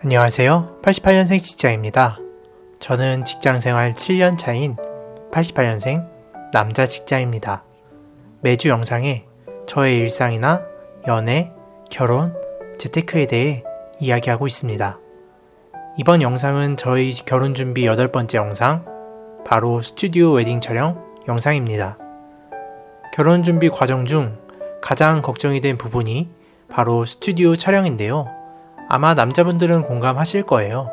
안녕하세요. 88년생 직장입니다. 저는 직장생활 7년 차인 88년생 남자 직장입니다. 매주 영상에 저의 일상이나 연애, 결혼, 재테크에 대해 이야기하고 있습니다. 이번 영상은 저희 결혼 준비 8번째 영상, 바로 스튜디오 웨딩 촬영 영상입니다. 결혼 준비 과정 중 가장 걱정이 된 부분이 바로 스튜디오 촬영인데요. 아마 남자분들은 공감하실 거예요.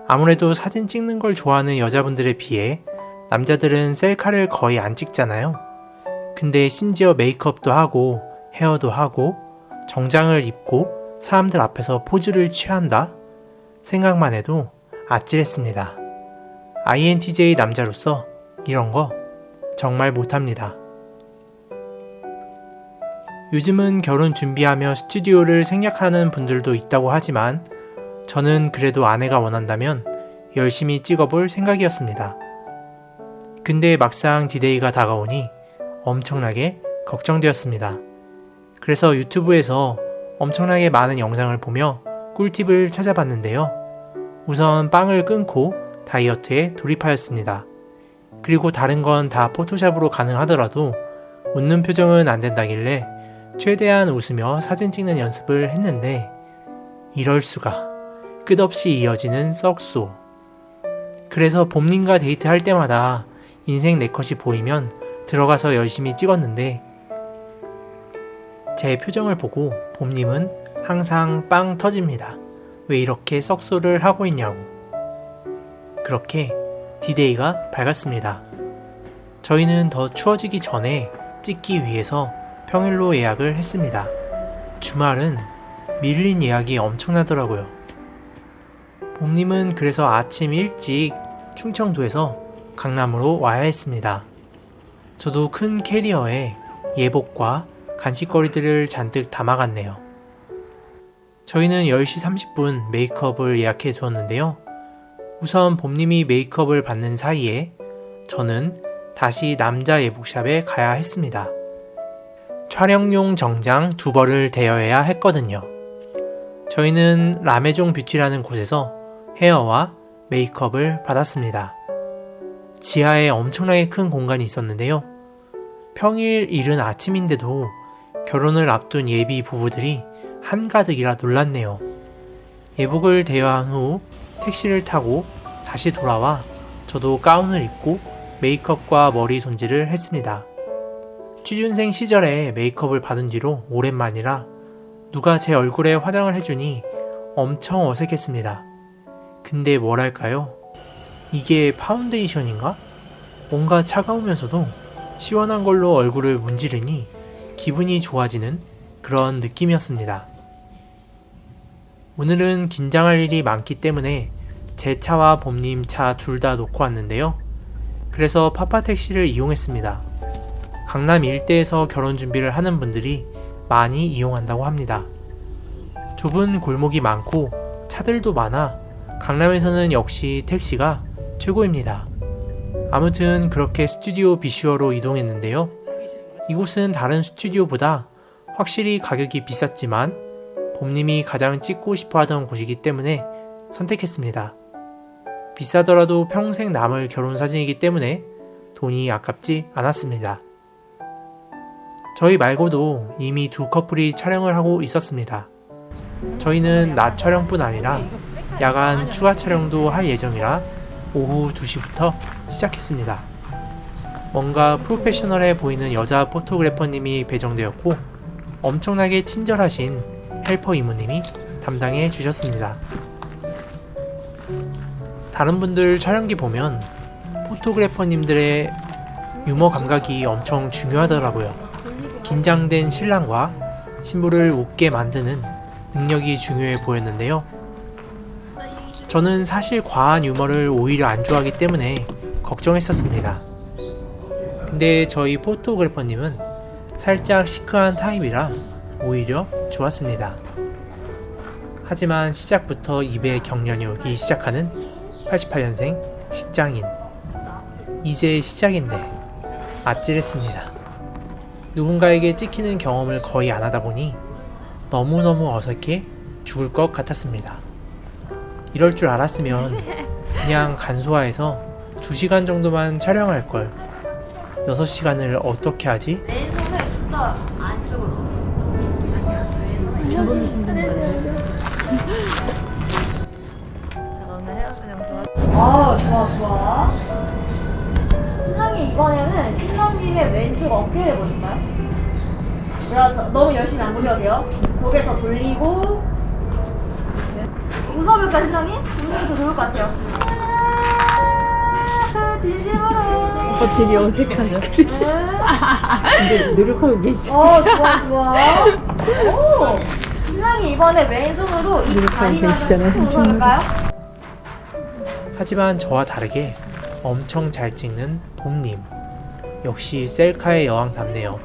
아무래도 사진 찍는 걸 좋아하는 여자분들에 비해 남자들은 셀카를 거의 안 찍잖아요. 근데 심지어 메이크업도 하고 헤어도 하고 정장을 입고 사람들 앞에서 포즈를 취한다? 생각만 해도 아찔했습니다. INTJ 남자로서 이런 거 정말 못합니다. 요즘은 결혼 준비하며 스튜디오를 생략하는 분들도 있다고 하지만 저는 그래도 아내가 원한다면 열심히 찍어볼 생각이었습니다. 근데 막상 디데이가 다가오니 엄청나게 걱정되었습니다. 그래서 유튜브에서 엄청나게 많은 영상을 보며 꿀팁을 찾아봤는데요. 우선 빵을 끊고 다이어트에 돌입하였습니다. 그리고 다른 건 다 포토샵으로 가능하더라도 웃는 표정은 안 된다길래 최대한 웃으며 사진 찍는 연습을 했는데 이럴 수가 끝없이 이어지는 썩소. 그래서 봄님과 데이트할 때마다 인생 네컷이 보이면 들어가서 열심히 찍었는데 제 표정을 보고 봄님은 항상 빵 터집니다. 왜 이렇게 썩소를 하고 있냐고. 그렇게 디데이가 밝았습니다. 저희는 더 추워지기 전에 찍기 위해서 평일로 예약을 했습니다. 주말은 밀린 예약이 엄청나더라고요. 봄님은 그래서 아침 일찍 충청도에서 강남으로 와야 했습니다. 저도 큰 캐리어에 예복과 간식거리들을 잔뜩 담아갔네요. 저희는 10시 30분 메이크업을 예약해 두었는데요. 우선 봄님이 메이크업을 받는 사이에 저는 다시 남자 예복샵에 가야 했습니다. 촬영용 정장 2벌을 대여해야 했거든요. 저희는 라메종 뷰티라는 곳에서 헤어와 메이크업을 받았습니다. 지하에 엄청나게 큰 공간이 있었는데요. 평일 이른 아침인데도 결혼을 앞둔 예비 부부들이 한가득이라 놀랐네요. 예복을 대여한 후 택시를 타고 다시 돌아와 저도 가운을 입고 메이크업과 머리 손질을 했습니다. 취준생 시절에 메이크업을 받은 뒤로 오랜만이라 누가 제 얼굴에 화장을 해주니 엄청 어색했습니다. 근데 뭐랄까요? 이게 파운데이션인가? 뭔가 차가우면서도 시원한 걸로 얼굴을 문지르니 기분이 좋아지는 그런 느낌이었습니다. 오늘은 긴장할 일이 많기 때문에 제 차와 봄님 차 둘 다 놓고 왔는데요. 그래서 파파택시를 이용했습니다. 강남 일대에서 결혼 준비를 하는 분들이 많이 이용한다고 합니다. 좁은 골목이 많고 차들도 많아 강남에서는 역시 택시가 최고입니다. 아무튼 그렇게 스튜디오 비슈어로 이동했는데요. 이곳은 다른 스튜디오보다 확실히 가격이 비쌌지만 봄님이 가장 찍고 싶어 하던 곳이기 때문에 선택했습니다. 비싸더라도 평생 남을 결혼 사진이기 때문에 돈이 아깝지 않았습니다. 저희 말고도 이미 2 커플이 촬영을 하고 있었습니다. 저희는 낮 촬영뿐 아니라 야간 추가 촬영도 할 예정이라 오후 2시부터 시작했습니다. 뭔가 프로페셔널해 보이는 여자 포토그래퍼님이 배정되었고 엄청나게 친절하신 헬퍼 이모님이 담당해 주셨습니다. 다른 분들 촬영기 보면 포토그래퍼님들의 유머 감각이 엄청 중요하더라고요. 긴장된 신랑과 신부를 웃게 만드는 능력이 중요해 보였는데요. 저는 사실 과한 유머를 오히려 안 좋아하기 때문에 걱정했었습니다. 근데 저희 포토그래퍼님은 살짝 시크한 타입이라 오히려 좋았습니다. 하지만 시작부터 입에 경련이 오기 시작하는 88년생 직장인. 이제 시작인데 아찔했습니다. 누군가에게 찍히는 경험을 거의 안 하다 보니 너무너무 어색해 죽을 것 같았습니다. 이럴 줄 알았으면 그냥 간소화해서 2시간 정도만 촬영할 걸. 6시간을 어떻게 하지? 왼손을 좀 더 안쪽으로 넣어줬어. 너는 헤어 그냥 좋아. 좋아. 신랑이 이번에는 신랑님의 왼쪽 어깨를 보실까요? 그래서 너무 열심히 안 보셔도 돼요. 고개 더 돌리고. 웃어볼까 신랑이? 웃으면 더 좋을 것 같아요. 진심으로. 되게 어색하죠. 근데 노력하고 계시죠. 좋아. 오! 신랑이 이번에 왼손으로 이 다리만 좀 웃어볼까요? 하지만 저와 다르게 엄청 잘 찍는 봄님. 역시 셀카의 여왕답네요.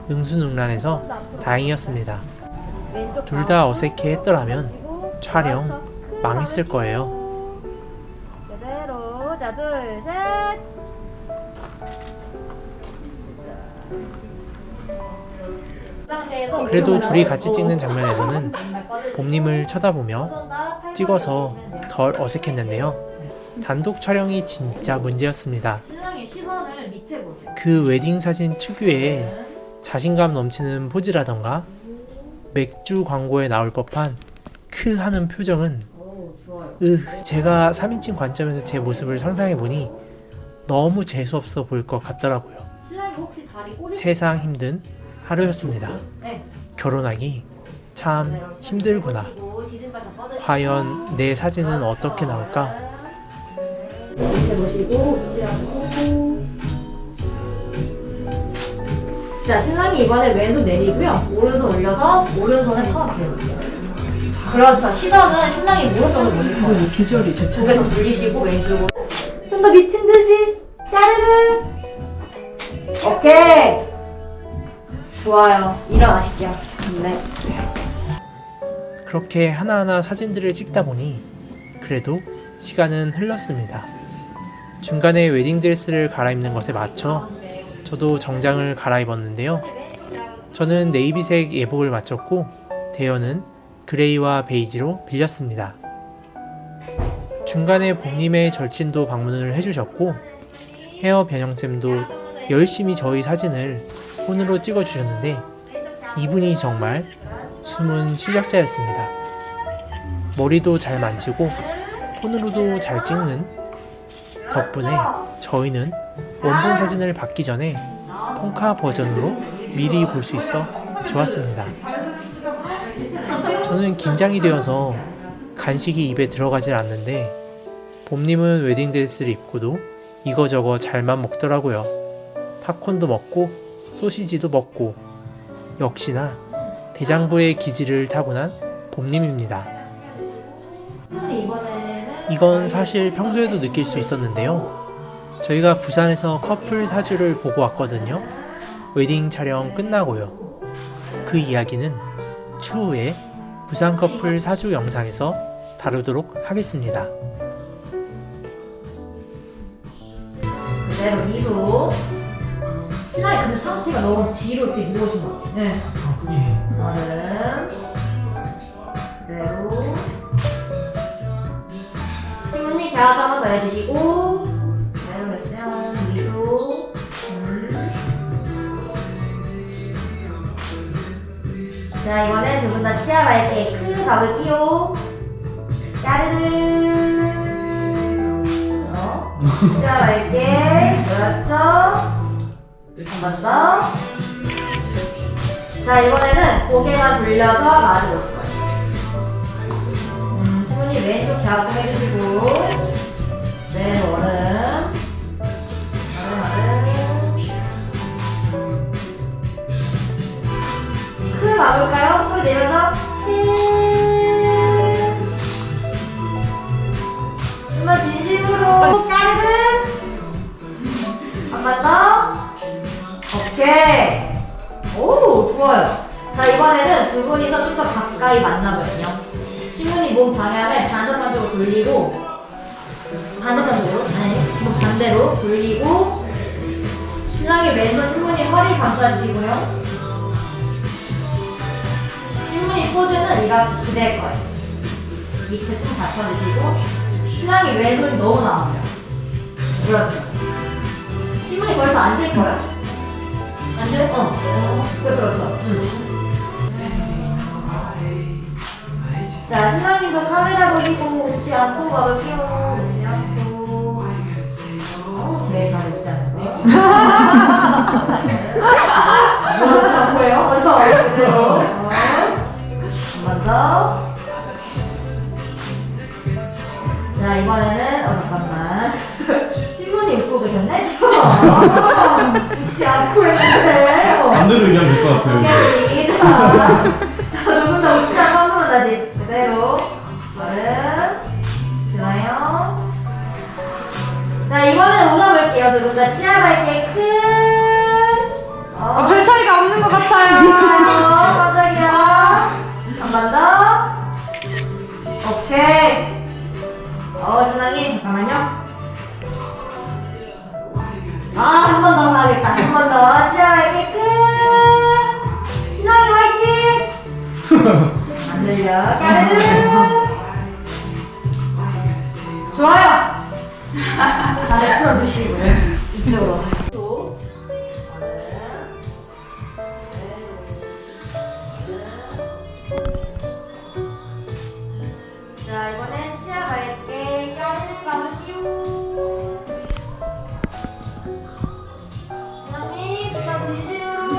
능수능란해서 다행이었습니다. 둘 다 어색해 했더라면 촬영 망했을 거예요. 제대로. 자, 둘, 셋. 그래도 둘이 같이 찍는 장면에서는 봄님을 쳐다보며 찍어서 덜 어색했는데요. 단독 촬영이 진짜 문제였습니다. 신랑의 시선을 밑에 보세요. 그 웨딩 사진 특유의 자신감 넘치는 포즈라던가 맥주 광고에 나올 법한 크 하는 표정은 제가 3인칭 관점에서 제 모습을 상상해보니 너무 재수없어 보일 것 같더라고요. 신랑이 혹시 다리 꼬리 세상 힘든 하루였습니다. 네. 결혼하기 참 힘들구나. 과연 내 사진은 어떻게 나올까? 밑에 보시고 위치하고. 자, 신랑이 이번에 왼손 내리고요. 오른손 올려서 오른손을 파악해요. 그렇죠. 시선은 신랑이 무엇으로 보실 거예요. 비주얼이 좋죠. 고개 더 돌리시고 왼쪽으로. 좀 더 미친 듯이 까르르. 오케이. 좋아요. 일어나실게요. 네. 그렇게 하나하나 사진들을 찍다 보니 그래도 시간은 흘렀습니다. 중간에 웨딩드레스를 갈아입는 것에 맞춰 저도 정장을 갈아입었는데요. 저는 네이비색 예복을 맞췄고 대여는 그레이와 베이지로 빌렸습니다. 중간에 봄님의 절친도 방문을 해주셨고 헤어 변형쌤도 열심히 저희 사진을 폰으로 찍어주셨는데 이분이 정말 숨은 실력자였습니다. 머리도 잘 만지고 폰으로도 잘 찍는 덕분에 저희는 원본 사진을 받기 전에 폰카 버전으로 미리 볼 수 있어 좋았습니다. 저는 긴장이 되어서 간식이 입에 들어가질 않는데 봄님은 웨딩드레스를 입고도 이거저거 잘만 먹더라고요. 팝콘도 먹고 소시지도 먹고 역시나 대장부의 기질을 타고난 봄님입니다. 이건 사실 평소에도 느낄 수 있었는데요. 저희가 부산에서 커플 사주를 보고 왔거든요. 웨딩 촬영 끝나고요. 그 이야기는 추후에 부산 커플 사주 영상에서 다루도록 하겠습니다. 그대로 2도. 신랑이 근데 상체가 너무 뒤로 이렇게 누워진 것 같아. 네. 얼음. 그대로. 신부님 갸우도 한번 더 해주시고. 그대로 했어요. 2도. 자, 이번엔 두 분 다 치아 맑게 가볼게요. 까르르. 치아 맑게. 그렇죠. 한 번 더. 자, 이번에는 고개만 돌려서 마주보실 거예요. 신부님 왼쪽 갸우뚱 해주시고. 네, 얼음. 크 가볼까요? 소리 내면서 정말 진심으로 까르르. 한 번 더. 오케이. 오, 좋아요. 자, 이번에는 두 분이서 좀 더 가까이 만나거든요. 신부님 몸 방향을 반사판 쪽으로 돌리고, 반사판 쪽으로? 아니, 몸 반대로 돌리고, 신랑이 왼손 신부님 허리 감싸주시고요. 신부님 포즈는 이렇게 될 거예요. 밑에 숨 받쳐주시고 신랑이 왼손이 너무 나왔어요. 그렇죠. 신부님 거기서 앉을 거예요? 앉을? 그렇죠. 자, 신랑님도 카메라 돌리고 웃지 않고 가볼게요. 웃지 않고. 네, 잘하시지 않고. 이거 잡고요. 저 그대로. 한번 더. 자, 이번에는 잠깐만. 신부님 웃고 계셨네? 웃지 않고 했는데. 반대로 얘기하면 될 것 같아요. 이제. 자, 조금 더 웃지 않고 한 번 다시 그대로. 좋아요. 자, 이번엔 웃어볼게요. 조금 더 치아 밝게 큰. 별 차이가 없는 것 같아요. 깜짝이야. 한 번 더. 오케이. 신랑이 잠깐만요. 한 번 더 가겠다. 한 번 더. 치아 밝게 끝. 신랑이 화이팅. 안 들려. 까르르. 좋아요. 다들 풀어주시고 이쪽으로 오세요. 또. 자, 이번엔 치아 밝게 까르르 감을게요. 신랑님, 더 진심으로.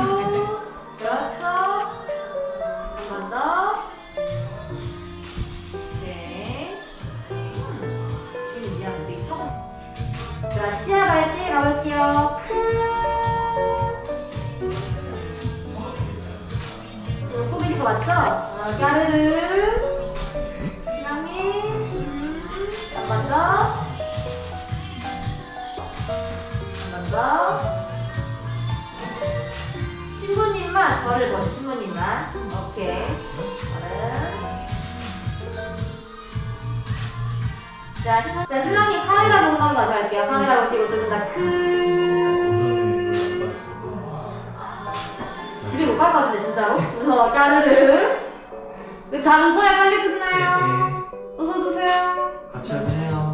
그렇죠. 한 번 더. 오케이. 주인 미안해. 자, 치아 밝게 가볼게요. 웃고 계신 거 맞죠? 까르르. 신랑님. 한 번 더. 한 번 더. 신부님만 저를 보세요. 신부님만. 오케이. 자, 신랑님 카메라 보는 거 한번 다시 할게요. 카메라 보시고 두 분 다 집에 못 갈 것 같은데 진짜로? 까르르. 장소야 빨리 끝나요. 어서 드세요. 같이 할게요.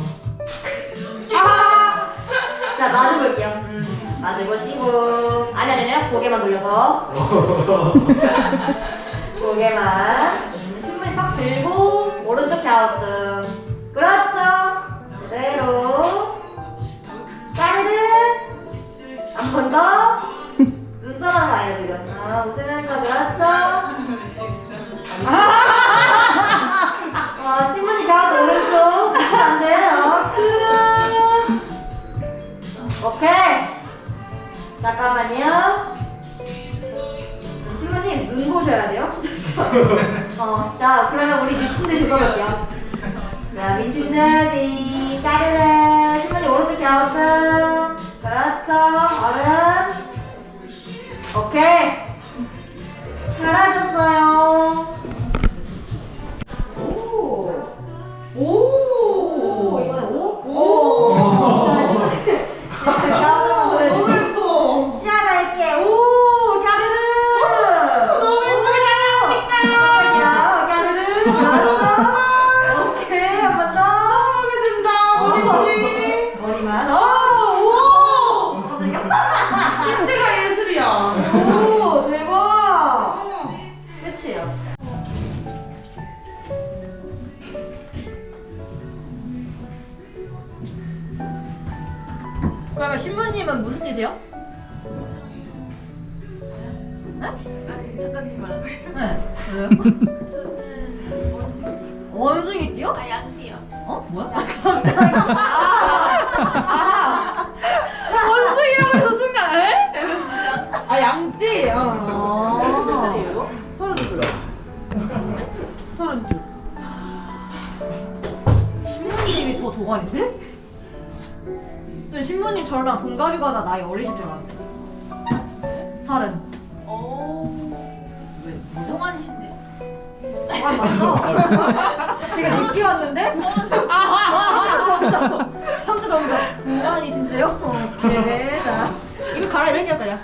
자, 마주 볼게요. 마주 보시고. 아니요. 고개만 돌려서. 고개만. 신부님 딱 들고, 오른쪽 갸우뚱. 그렇죠. 그대로. 까르르. 한 번 더. 눈사람 아니에요, 지금. 웃으면서, 그렇죠. 신부님 갸우뚱 오른쪽. 안 돼요. 오케이. 잠깐만요. 신부님 눈 보셔야 돼요. 자, 그러면 우리 미친 듯이 웃어볼게요. 자, 미친 듯이 까르르. 신부님 오른쪽 갸우뚱. 그렇죠. 얼음. 오케이. 잘하셨어요. 오, 이번에 오? 자, 신부님. 갸우뚱 보여주세요. 치아 밝게. 오, 까르르. 너무 예쁘게 잘 깜짝이야. 까르르. 잘했어. 오케이, 한 번 더. 마음에 든다. 머리. 머리만. 오! 깜짝이야. 키스가 예술이야. 오, 대박. 끝이에요. 그러면 신부님은 무슨 띠세요? 네? 아니 작가님 말하고요. 네. 왜요? 저는 원숭이. 원숭이 띠요? 양띠요. 뭐야? 원숭이라고 해서 순간 에? 양띠. 어. 32. 32. 신부님이 더 동안인데? 근데 신부님 저랑 동갑이거나 나이 어리실 줄 알았는데. 아 진짜요? 30. 왜? 동안이신데요? 동안 맞죠? 되게 늦게 왔는데? 점점 동안이신데요? 네, 자 이거 갈아입을게요 그냥.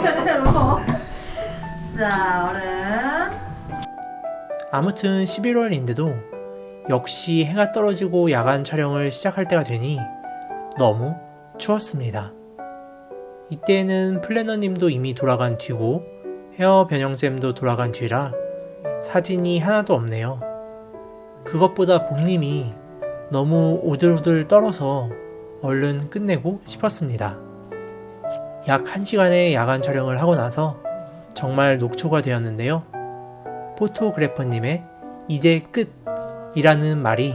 그대로. 자, 얼음. 아무튼 11월인데도 역시 해가 떨어지고 야간 촬영을 시작할 때가 되니 너무 추웠습니다. 이때는 플래너님도 이미 돌아간 뒤고 헤어 변형쌤도 돌아간 뒤라 사진이 하나도 없네요. 그것보다 봄님이 너무 오들오들 떨어서 얼른 끝내고 싶었습니다. 약 1시간의 야간 촬영을 하고 나서 정말 녹초가 되었는데요. 포토그래퍼님의 이제 끝이라는 말이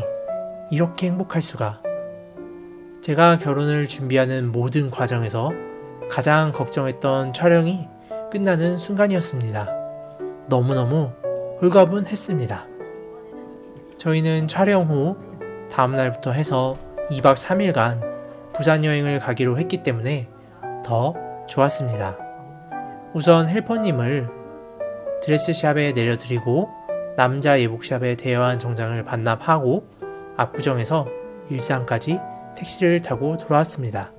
이렇게 행복할 수가. 제가 결혼을 준비하는 모든 과정에서 가장 걱정했던 촬영이 끝나는 순간이었습니다. 너무너무 홀가분했습니다. 저희는 촬영 후 다음날부터 해서 2박 3일간 부산 여행을 가기로 했기 때문에 더 좋았습니다. 우선 헬퍼님을 드레스샵에 내려드리고 남자 예복샵에 대여한 정장을 반납하고 압구정에서 일산까지 택시를 타고 돌아왔습니다.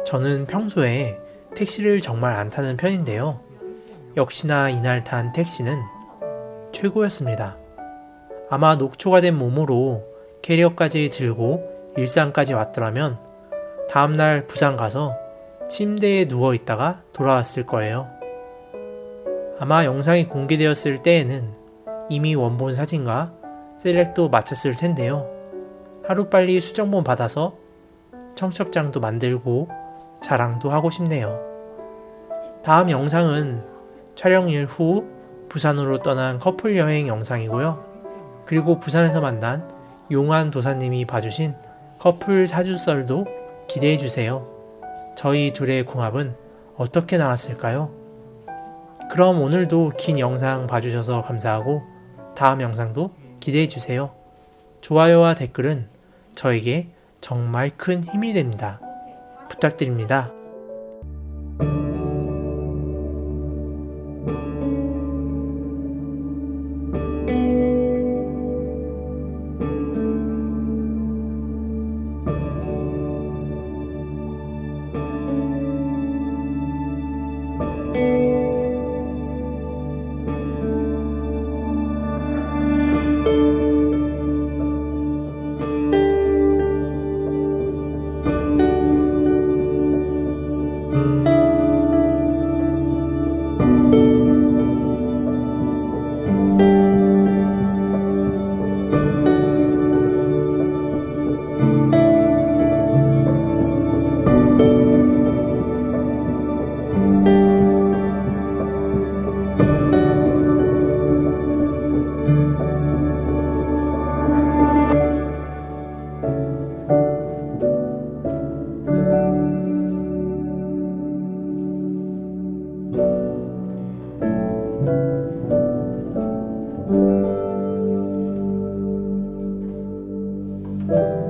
저는 평소에 택시를 정말 안 타는 편인데요. 역시나 이날 탄 택시는 최고였습니다. 아마 녹초가 된 몸으로 캐리어까지 들고 일산까지 왔더라면 다음날 부산 가서 침대에 누워있다가 돌아왔을 거예요. 아마 영상이 공개되었을 때에는 이미 원본 사진과 셀렉도 마쳤을 텐데요. 하루빨리 수정본 받아서 청첩장도 만들고 자랑도 하고 싶네요. 다음 영상은 촬영일 후 부산으로 떠난 커플 여행 영상이고요. 그리고 부산에서 만난 용한 도사님이 봐주신 커플 사주썰도 기대해주세요. 저희 둘의 궁합은 어떻게 나왔을까요? 그럼 오늘도 긴 영상 봐주셔서 감사하고 다음 영상도 기대해주세요. 좋아요와 댓글은 저에게 정말 큰 힘이 됩니다. 부탁드립니다. 네.